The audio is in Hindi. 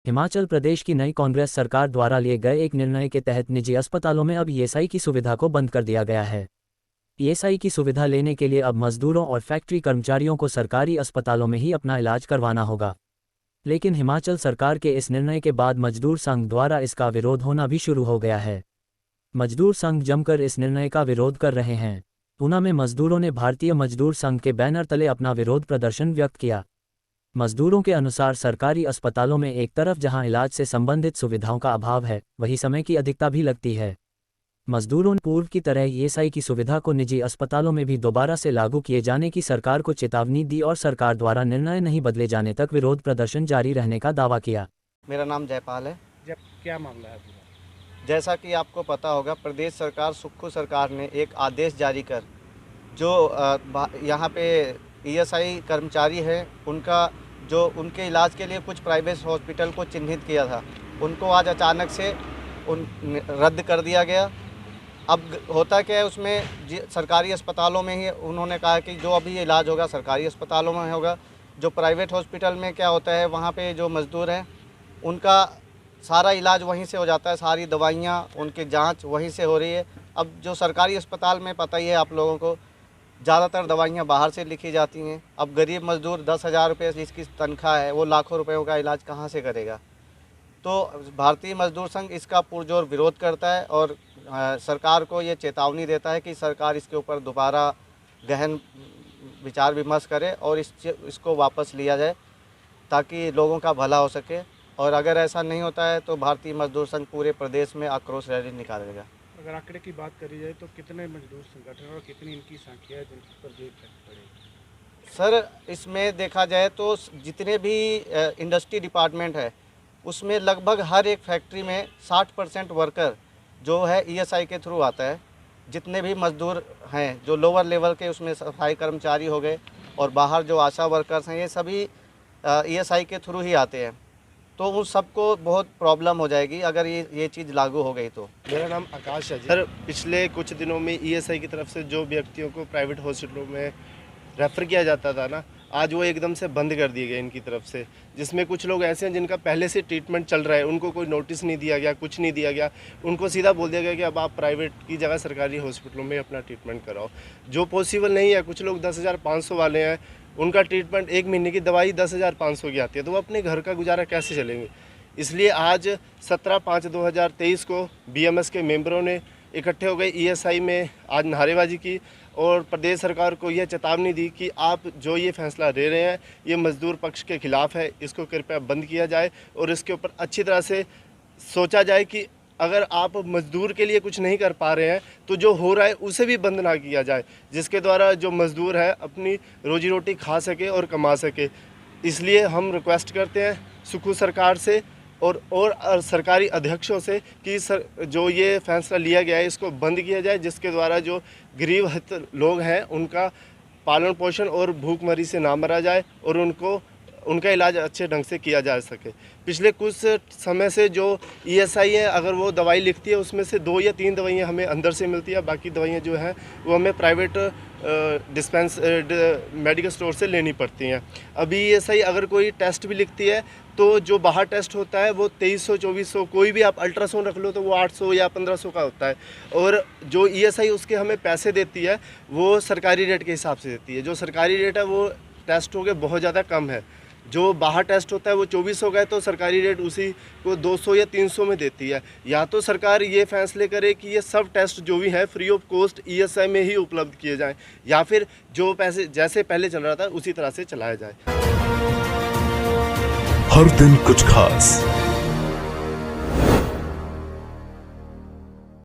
हिमाचल प्रदेश की नई कांग्रेस सरकार द्वारा लिए गए एक निर्णय के तहत निजी अस्पतालों में अब ईएसआई की सुविधा को बंद कर दिया गया है। ईएसआई की सुविधा लेने के लिए अब मजदूरों और फैक्ट्री कर्मचारियों को सरकारी अस्पतालों में ही अपना इलाज करवाना होगा। लेकिन हिमाचल सरकार के इस निर्णय के बाद मजदूर संघ द्वारा इसका विरोध होना भी शुरू हो गया है। मजदूर संघ जमकर इस निर्णय का विरोध कर रहे हैं। ऊना में मजदूरों ने भारतीय मजदूर संघ के बैनर तले अपना विरोध प्रदर्शन व्यक्त किया। मजदूरों के अनुसार सरकारी अस्पतालों में एक तरफ जहां इलाज से संबंधित सुविधाओं का अभाव है, वहीं समय की अधिकता भी लगती है। मजदूरों ने पूर्व की तरह ईएसआई की सुविधा को निजी अस्पतालों में भी दोबारा से लागू किए जाने की सरकार को चेतावनी दी और सरकार द्वारा निर्णय नहीं बदले जाने तक विरोध प्रदर्शन जारी रहने का दावा किया। मेरा नाम जयपाल है। क्या मामला है? जैसा कि आपको पता होगा, प्रदेश सरकार सुक्खू सरकार ने एक आदेश जारी कर जो यहाँ पे ईएसआई कर्मचारी है उनके इलाज के लिए कुछ प्राइवेट हॉस्पिटल को चिन्हित किया था, उनको आज अचानक से रद्द कर दिया गया। अब होता क्या है, उसमें सरकारी अस्पतालों में ही उन्होंने कहा कि जो अभी इलाज होगा सरकारी अस्पतालों में होगा। जो प्राइवेट हॉस्पिटल में क्या होता है, वहाँ पे जो मज़दूर हैं उनका सारा इलाज वहीं से हो जाता है, सारी दवाइयाँ उनकी जांच वहीं से हो रही है। अब जो सरकारी अस्पताल में पता ही है आप लोगों को, ज़्यादातर दवाइयाँ बाहर से लिखी जाती हैं। अब गरीब मजदूर 10,000 रुपये जिसकी तनख्वाह है, वो लाखों रुपयों का इलाज कहाँ से करेगा। तो भारतीय मजदूर संघ इसका पुरजोर विरोध करता है और सरकार को ये चेतावनी देता है कि सरकार इसके ऊपर दोबारा गहन विचार विमर्श करे और इसको वापस लिया जाए ताकि लोगों का भला हो सके। और अगर ऐसा नहीं होता है तो भारतीय मजदूर संघ पूरे प्रदेश में आक्रोश रैली निकालेगा। अगर आंकड़े की बात करी जाए तो कितने मजदूर संगठन और कितनी इनकी संख्या है जिन पर ये इफेक्ट पड़ेगा? सर, इसमें देखा जाए तो जितने भी इंडस्ट्री डिपार्टमेंट है उसमें लगभग हर एक फैक्ट्री में 60% वर्कर जो है ईएसआई के थ्रू आता है। जितने भी मजदूर हैं जो लोअर लेवल के, उसमें सफाई कर्मचारी हो गए और बाहर जो आशा वर्कर्स हैं, ये सभी ईएसआई के थ्रू ही आते हैं। तो उन सबको बहुत प्रॉब्लम हो जाएगी अगर ये चीज़ लागू हो गई तो। मेरा नाम आकाश है जी। सर, पिछले कुछ दिनों में ईएसआई की तरफ से जो व्यक्तियों को प्राइवेट हॉस्पिटलों में रेफ़र किया जाता था ना, आज वो एकदम से बंद कर दिए गए इनकी तरफ से। जिसमें कुछ लोग ऐसे हैं जिनका पहले से ट्रीटमेंट चल रहा है, उनको कोई नोटिस नहीं दिया गया, कुछ नहीं दिया गया, उनको सीधा बोल दिया गया कि अब आप प्राइवेट की जगह सरकारी हॉस्पिटलों में अपना ट्रीटमेंट कराओ, जो पॉसिबल नहीं है। कुछ लोग 10,500 वाले हैं, उनका ट्रीटमेंट 1 महीने की दवाई 10,500 की आती है, तो वो अपने घर का गुजारा कैसे चलेंगे। इसलिए आज 17/5/2023 को बीएमएस के मेंबरों ने इकट्ठे हो गए ईएसआई में आज नारेबाजी की और प्रदेश सरकार को यह चेतावनी दी कि आप जो ये फैसला ले रहे हैं ये मजदूर पक्ष के खिलाफ है, इसको कृपया बंद किया जाए और इसके ऊपर अच्छी तरह से सोचा जाए कि अगर आप मजदूर के लिए कुछ नहीं कर पा रहे हैं तो जो हो रहा है उसे भी बंद ना किया जाए, जिसके द्वारा जो मजदूर है अपनी रोजी रोटी खा सके और कमा सके। इसलिए हम रिक्वेस्ट करते हैं सुक्खू सरकार से और सरकारी अध्यक्षों से कि जो ये फैसला लिया गया है इसको बंद किया जाए, जिसके द्वारा जो गरीब लोग हैं उनका पालन पोषण और भूखमरी से ना मरा जाए और उनका इलाज अच्छे ढंग से किया जा सके। पिछले कुछ समय से जो ईएसआई है, अगर वो दवाई लिखती है उसमें से 2 या 3 दवाइयाँ हमें अंदर से मिलती है, बाकी दवाइयाँ जो हैं वो हमें प्राइवेट मेडिकल स्टोर से लेनी पड़ती हैं। अभी ईएसआई अगर कोई टेस्ट भी लिखती है तो जो बाहर टेस्ट होता है वो 2300-2400, कोई भी आप अल्ट्रासाउंड रख लो तो वो 800 या 1500 का होता है, और जो ईएसआई उसके हमें पैसे देती है वो सरकारी रेट के हिसाब से देती है। जो सरकारी रेट है वो टेस्ट हो गए बहुत ज़्यादा कम है, जो बाहर टेस्ट होता है वो 2400 का है, तो सरकारी रेट उसी को 200 या 300 में देती है। या तो सरकार ये फैसले करे कि ये सब टेस्ट जो भी है फ्री ऑफ कॉस्ट ईएसआई में ही उपलब्ध किए जाएं, या फिर जो पैसे जैसे पहले चल रहा था उसी तरह से चलाया जाए। हर दिन कुछ खास